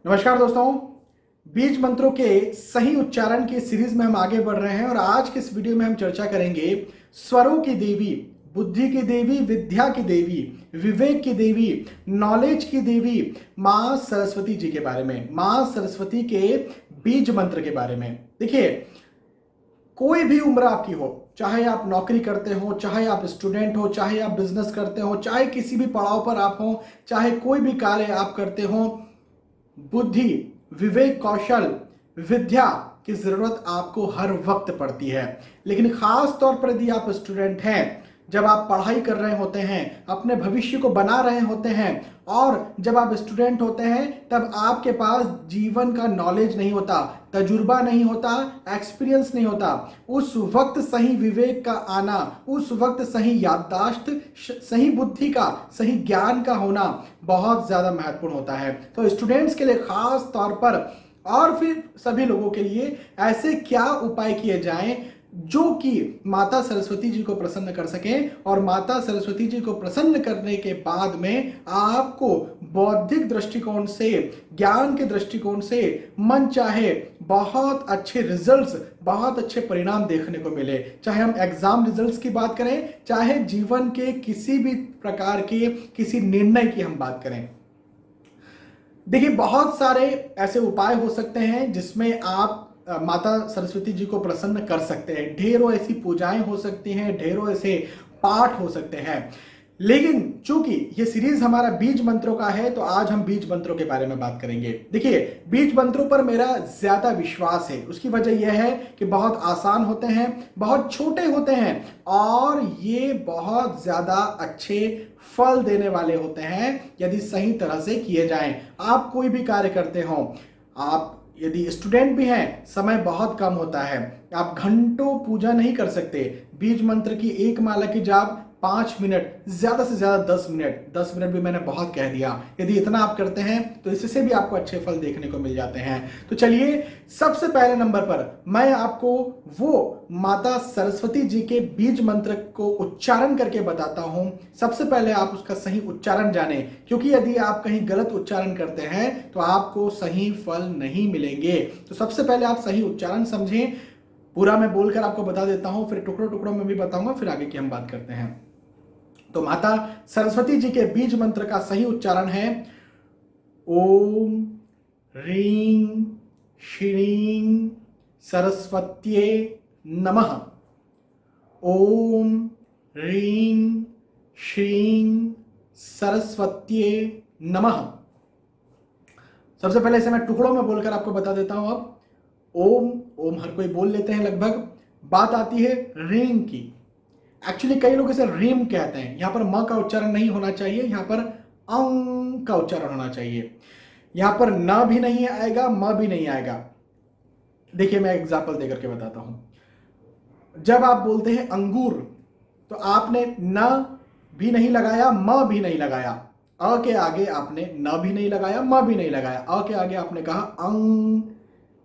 नमस्कार दोस्तों, बीज मंत्रों के सही उच्चारण की सीरीज में हम आगे बढ़ रहे हैं और आज के इस वीडियो में हम चर्चा करेंगे स्वरों की देवी, बुद्धि की देवी, विद्या की देवी, विवेक की देवी, नॉलेज की देवी मां सरस्वती जी के बारे में, मां सरस्वती के बीज मंत्र के बारे में। देखिए, कोई भी उम्र आपकी हो, चाहे आप नौकरी करते हो, चाहे आप स्टूडेंट हो, चाहे आप बिजनेस करते हो, चाहे किसी भी पड़ाव पर आप हो, चाहे कोई भी कार्य आप करते हो, बुद्धि, विवेक, कौशल, विद्या की जरूरत आपको हर वक्त पड़ती है। लेकिन खास तौर पर यदि आप स्टूडेंट हैं, जब आप पढ़ाई कर रहे होते हैं, अपने भविष्य को बना रहे होते हैं, और जब आप स्टूडेंट होते हैं तब आपके पास जीवन का नॉलेज नहीं होता, तजुर्बा नहीं होता, एक्सपीरियंस नहीं होता। उस वक्त सही विवेक का आना, उस वक्त सही याददाश्त, सही बुद्धि का, सही ज्ञान का होना बहुत ज्यादा महत्वपूर्ण होता है। तो स्टूडेंट्स के लिए खास तौर पर और फिर सभी लोगों के लिए ऐसे क्या उपाय किए जाएं जो कि माता सरस्वती जी को प्रसन्न कर सकें, और माता सरस्वती जी को प्रसन्न करने के बाद में आपको बौद्धिक दृष्टिकोण से, ज्ञान के दृष्टिकोण से मन चाहे बहुत अच्छे रिजल्ट्स, बहुत अच्छे परिणाम देखने को मिले। चाहे हम एग्जाम रिजल्ट्स की बात करें, चाहे जीवन के किसी भी प्रकार के किसी निर्णय की हम बात करें। देखिए, बहुत सारे ऐसे उपाय हो सकते हैं जिसमें आप माता सरस्वती जी को प्रसन्न कर सकते हैं। ढेरों ऐसी पूजाएं हो सकती हैं, ढेरों ऐसे पाठ हो सकते हैं। लेकिन चूंकि ये सीरीज हमारा बीज मंत्रों का है, तो आज हम बीज मंत्रों के बारे में बात करेंगे। देखिए, बीज मंत्रों पर मेरा ज्यादा विश्वास है। उसकी वजह यह है कि बहुत आसान होते हैं, बहुत छोटे होते हैं, और ये बहुत ज्यादा अच्छे फल देने वाले होते हैं यदि सही तरह से किए जाएं। आप कोई भी कार्य करते हो, आप यदि स्टूडेंट भी हैं, समय बहुत कम होता है, आप घंटों पूजा नहीं कर सकते। बीज मंत्र की एक माला की जाप 5 मिनट, ज्यादा से ज्यादा 10 मिनट, 10 मिनट भी मैंने बहुत कह दिया। यदि इतना आप करते हैं तो इससे भी आपको अच्छे फल देखने को मिल जाते हैं। तो चलिए, सबसे पहले नंबर पर मैं आपको वो माता सरस्वती जी के बीज मंत्र को उच्चारण करके बताता हूं। सबसे पहले आप उसका सही उच्चारण जानें, क्योंकि यदि आप कहीं गलत उच्चारण करते हैं तो आपको सही फल नहीं मिलेंगे। तो सबसे पहले आप सही उच्चारण समझें। पूरा मैं बोलकर आपको बता देता हूं, फिर टुकड़ों टुकड़ों में भी बताऊंगा, फिर आगे की हम बात करते हैं। तो माता सरस्वती जी के बीज मंत्र का सही उच्चारण है ओम ह्रीं श्रीं सरस्वत्ये नमः। ओम ह्रीं श्रीं सरस्वत्ये नमः। सबसे पहले इसे मैं टुकड़ों में बोलकर आपको बता देता हूं। अब ओम, ओम हर कोई बोल लेते हैं लगभग। बात आती है रींग की। एक्चुअली कई लोग इसे रीम कहते हैं। यहां पर म का उच्चारण नहीं होना चाहिए, यहां पर अंग का उच्चारण होना चाहिए। यहां पर न भी नहीं आएगा, म भी नहीं आएगा। देखिए, मैं एग्जाम्पल देकर के बताता हूं। जब आप बोलते हैं अंगूर, तो आपने न भी नहीं लगाया, म भी नहीं लगाया। अ के आगे आपने न भी नहीं लगाया, म भी नहीं लगाया। अ के आगे आपने कहा अंग,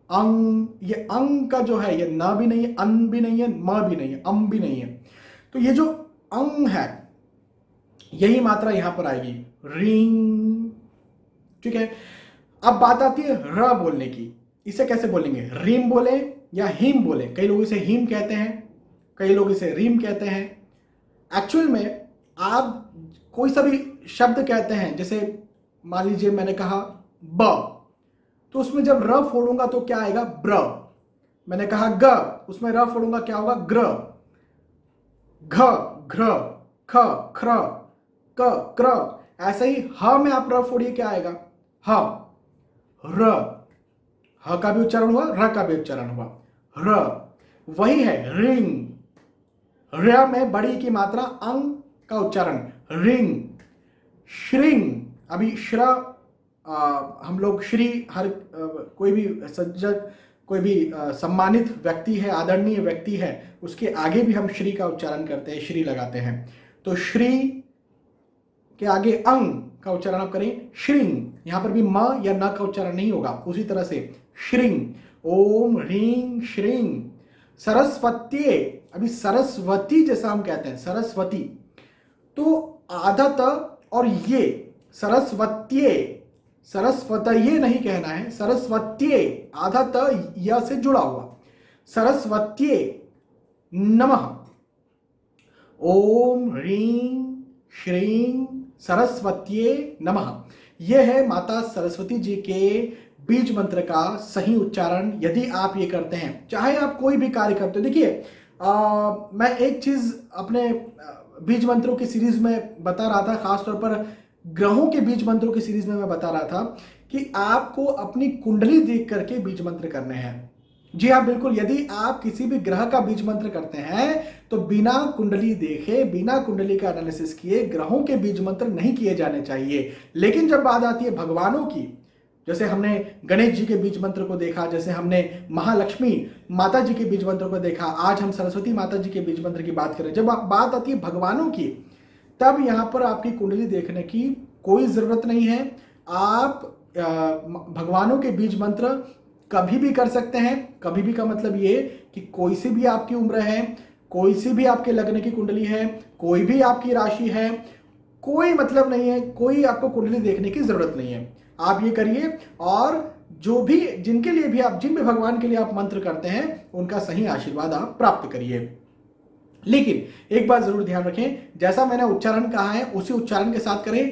अंग। ये अंग का जो है, ये न भी नहीं है, अन भी नहीं है, म भी नहीं है, अम भी नहीं है। तो ये जो अंग है, यही मात्रा यहां पर आएगी, रिंग। ठीक है। अब बात आती है र बोलने की। इसे कैसे बोलेंगे? रीम बोले या हिम बोले? कई लोग इसे हिम कहते हैं, कई लोग इसे रीम कहते हैं। एक्चुअल में आप कोई सा भी शब्द कहते हैं, जैसे मान लीजिए मैंने कहा ब, तो उसमें जब र फोड़ूंगा तो क्या आएगा? ब्र। मैंने कहा ग, उसमें र फोड़ूंगा क्या होगा? ग्र। घ, घ्र, ख, ख्र, क, क्र। ऐसे ही ह में आप र फोड़िए, क्या आएगा? ह। र, ह का भी उच्चारण हुआ, र का भी उच्चारण हुआ, र। वही है रिंग। र में बड़ी की मात्रा, अंग का उच्चारण, रिंग। श्रिंग, अभी श्र, हम लोग श्री, हर कोई भी सज्जन, कोई भी सम्मानित व्यक्ति है, आदरणीय व्यक्ति है, उसके आगे भी हम श्री का उच्चारण करते हैं, श्री लगाते हैं। तो श्री के आगे अंग का उच्चारण आप करें, श्रिंग। यहां पर भी म या न का उच्चारण नहीं होगा। उसी तरह से श्रिंग, ओम ह्रीं श्रीं सरस्वत्ये। अभी सरस्वती जैसा हम कहते हैं, सरस्वती, तो आधा त और ये सरस्वत्ये, सरस्वतीये नहीं कहना है, सरस्वत्ये, आधा त या से जुड़ा हुआ, सरस्वत्ये नमः। ओम ह्रीं श्रीं सरस्वत्ये नमः। यह है माता सरस्वती जी के बीज मंत्र का सही उच्चारण। यदि आप ये करते हैं, चाहे आप कोई भी कार्य करते हो, देखिए मैं एक चीज अपने बीज मंत्रों की सीरीज में बता रहा था, खासतौर पर ग्रहों के बीज मंत्रों की सीरीज में मैं बता रहा था कि आपको अपनी कुंडली देख करके बीज मंत्र करने हैं। जी हाँ, बिल्कुल। यदि आप किसी भी ग्रह का बीज मंत्र करते हैं तो बिना कुंडली देखे, बिना कुंडली का एनालिसिस किए ग्रहों के बीज मंत्र नहीं किए जाने चाहिए। लेकिन जब बात आती है भगवानों की, जैसे हमने गणेश जी के बीज मंत्र को देखा, जैसे हमने महालक्ष्मी माता जी के बीज मंत्र को देखा, आज हम सरस्वती माता जी के बीज मंत्र की बात करें, जब बात आती है भगवानों की, तब यहां पर आपकी कुंडली देखने की कोई जरूरत नहीं है। आप भगवानों के बीज मंत्र कभी भी कर सकते हैं। कभी भी का मतलब ये कि कोई सी भी आपकी उम्र है, कोई सी भी आपके लग्न की कुंडली है, कोई भी आपकी राशि है, कोई मतलब नहीं है, कोई आपको कुंडली देखने की जरूरत नहीं है। आप ये करिए, और जो भी जिनके लिए भी आप, जिन भी भगवान के लिए आप मंत्र करते हैं, उनका सही आशीर्वाद आप प्राप्त करिए। लेकिन एक बात जरूर ध्यान रखें, जैसा मैंने उच्चारण कहा है उसी उच्चारण के साथ करें।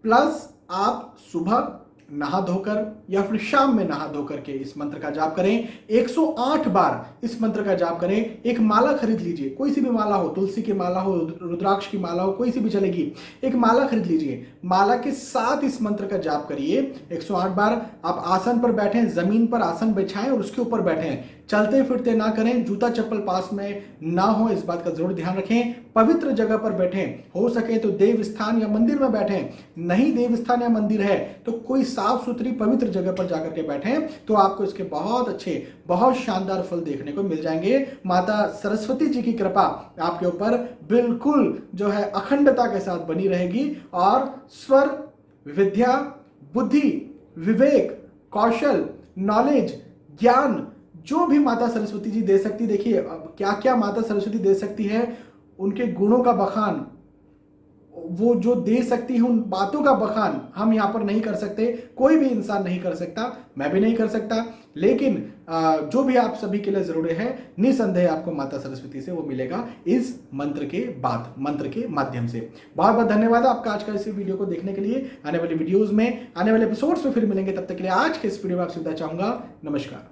प्लस आप सुबह नहा धोकर या फिर शाम में नहा धोकर के इस मंत्र का जाप करें। 108 बार इस मंत्र का जाप करें। एक माला खरीद लीजिए, कोई सी भी माला हो, तुलसी की माला हो, रुद्राक्ष की माला हो, कोई सी भी चलेगी। एक माला खरीद लीजिए, माला के साथ इस मंत्र का जाप करिए 108 बार। आप आसन पर बैठें, जमीन पर आसन बिछाएं और उसके ऊपर बैठें। चलते फिरते ना करें, जूता चप्पल पास में ना हो, इस बात का जरूर ध्यान रखें। पवित्र जगह पर बैठें, हो सके तो देव स्थान या मंदिर में बैठें। नहीं देव स्थान या मंदिर है तो कोई साफ सुथरी पवित्र जगह पर जाकर के बैठें, तो आपको इसके बहुत अच्छे, बहुत शानदार फल देखने को मिल जाएंगे। माता सरस्वती जी की कृपा आपके ऊपर बिल्कुल जो है अखंडता के साथ बनी रहेगी, और स्वर, विद्या, बुद्धि, विवेक, कौशल, नॉलेज, ज्ञान जो भी माता सरस्वती जी दे सकती, देखिए क्या क्या माता सरस्वती दे सकती है, उनके गुणों का बखान वो जो दे सकती है, उन बातों का बखान हम यहां पर नहीं कर सकते, कोई भी इंसान नहीं कर सकता, मैं भी नहीं कर सकता। लेकिन जो भी आप सभी के लिए जरूरी है, निसंदेह आपको माता सरस्वती से वो मिलेगा इस मंत्र के बाद, मंत्र के माध्यम से। बहुत बहुत धन्यवाद आपका आज का इस वीडियो को देखने के लिए। आने वाली वीडियोज में, आने वाले एपिसोड्स में फिर मिलेंगे, तब तक के लिए आज के इस वीडियो में आपसे विदा चाहूंगा। नमस्कार।